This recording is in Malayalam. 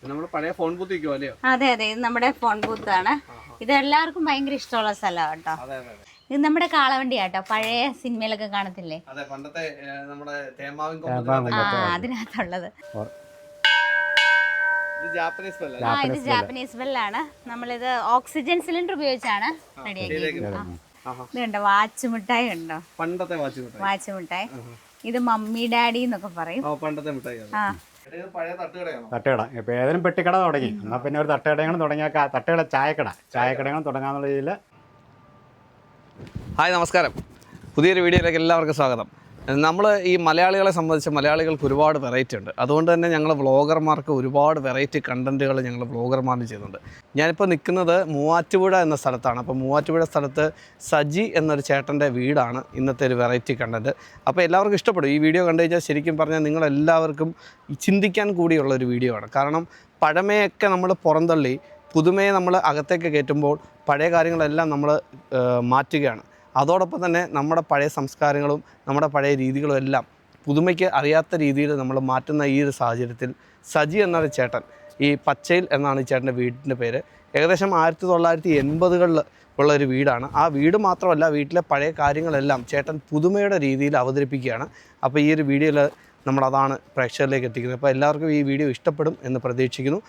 നമ്മുടെ പഴയ ഫോൺ ബൂത്ത് അല്ലയോ? അതെ അതെ, ഇത് നമ്മുടെ ഫോൺ ബൂത്ത് ആണ്. ഇത് എല്ലാവർക്കും ഭയങ്കര ഇഷ്ടമുള്ള സ്ഥലമാണ് കേട്ടോ. ഇത് നമ്മുടെ കാളവണ്ടി ആട്ടോ, പഴയ സിനിമയിലൊക്കെ കാണത്തില്ലേ? പണ്ടത്തെ നമ്മുടെ അതിനകത്തുള്ളത്. ഇത് ജാപ്പനീസ് ബെല്ലാണ്. നമ്മളിത് ഓക്സിജൻ സിലിണ്ടർ ഉപയോഗിച്ചാണ് റെഡിയാക്കിയത്. ഇത് കണ്ടോ, വാച്ച് മിഠായി ഉണ്ടോ, പണ്ടത്തെ വാച്ച് മിഠായി. ഇത് മമ്മി ഡാഡി എന്നൊക്കെ പറയും. പണ്ടത്തെ മിഠായി. തട്ടുകട ഇപ്പൊ ഏതെങ്കിലും പെട്ടിക്കട തുടങ്ങി, എന്നാൽ പിന്നെ ഒരു തട്ടുകടകളും തുടങ്ങിയാൽ തട്ടുകട ചായക്കടകളും തുടങ്ങാന്നുള്ള രീതിയിൽ. ഹായ്, നമസ്കാരം. പുതിയൊരു വീഡിയോയിലേക്ക് എല്ലാവർക്കും സ്വാഗതം. നമ്മൾ ഈ മലയാളികളെ സംബന്ധിച്ച് മലയാളികൾക്ക് ഒരുപാട് വെറൈറ്റി ഉണ്ട്. അതുകൊണ്ട് തന്നെ ഞങ്ങൾ വ്ളോഗർമാർക്ക് ഒരുപാട് വെറൈറ്റി കണ്ടൻറ്റുകൾ ഞങ്ങൾ വ്ളോഗർമാരിൽ ചെയ്യുന്നുണ്ട്. ഞാനിപ്പോൾ നിൽക്കുന്നത് മൂവാറ്റുപുഴ എന്ന സ്ഥലത്താണ്. അപ്പോൾ മൂവാറ്റുപുഴ സ്ഥലത്ത് സജി എന്നൊരു ചേട്ടൻ്റെ വീടാണ് ഇന്നത്തെ ഒരു വെറൈറ്റി കണ്ടൻറ്റ്. അപ്പോൾ എല്ലാവർക്കും ഇഷ്ടപ്പെടും. ഈ വീഡിയോ കണ്ടു കഴിഞ്ഞാൽ ശരിക്കും പറഞ്ഞാൽ നിങ്ങളെല്ലാവർക്കും ചിന്തിക്കാൻ കൂടിയുള്ളൊരു വീഡിയോ ആണ്. കാരണം പഴമയൊക്കെ നമ്മൾ പുറന്തള്ളി പുതുമയെ നമ്മൾ അകത്തേക്ക് കയറ്റുമ്പോൾ പഴയ കാര്യങ്ങളെല്ലാം നമ്മൾ മാറ്റുകയാണ്. അതോടൊപ്പം തന്നെ നമ്മുടെ പഴയ സംസ്കാരങ്ങളും നമ്മുടെ പഴയ രീതികളും എല്ലാം പുതുമയ്ക്ക് അറിയാത്ത രീതിയിൽ നമ്മൾ മാറ്റുന്ന ഈ ഒരു സാഹചര്യത്തിൽ സജി എന്നൊരു ചേട്ടൻ, ഈ പച്ചയിൽ എന്നാണ് ഈ ചേട്ടൻ്റെ വീടിൻ്റെ പേര്, ഏകദേശം 1980കളിൽ ഉള്ളൊരു വീടാണ്. ആ വീട് മാത്രമല്ല, വീട്ടിലെ പഴയ കാര്യങ്ങളെല്ലാം ചേട്ടൻ പുതുമയുടെ രീതിയിൽ അവതരിപ്പിക്കുകയാണ്. അപ്പോൾ ഈ ഒരു വീഡിയോയിൽ നമ്മളതാണ് പ്രേക്ഷകരിലേക്ക് എത്തിക്കുന്നത്. അപ്പോൾ എല്ലാവർക്കും ഈ വീഡിയോ ഇഷ്ടപ്പെടും എന്ന് പ്രതീക്ഷിക്കുന്നു.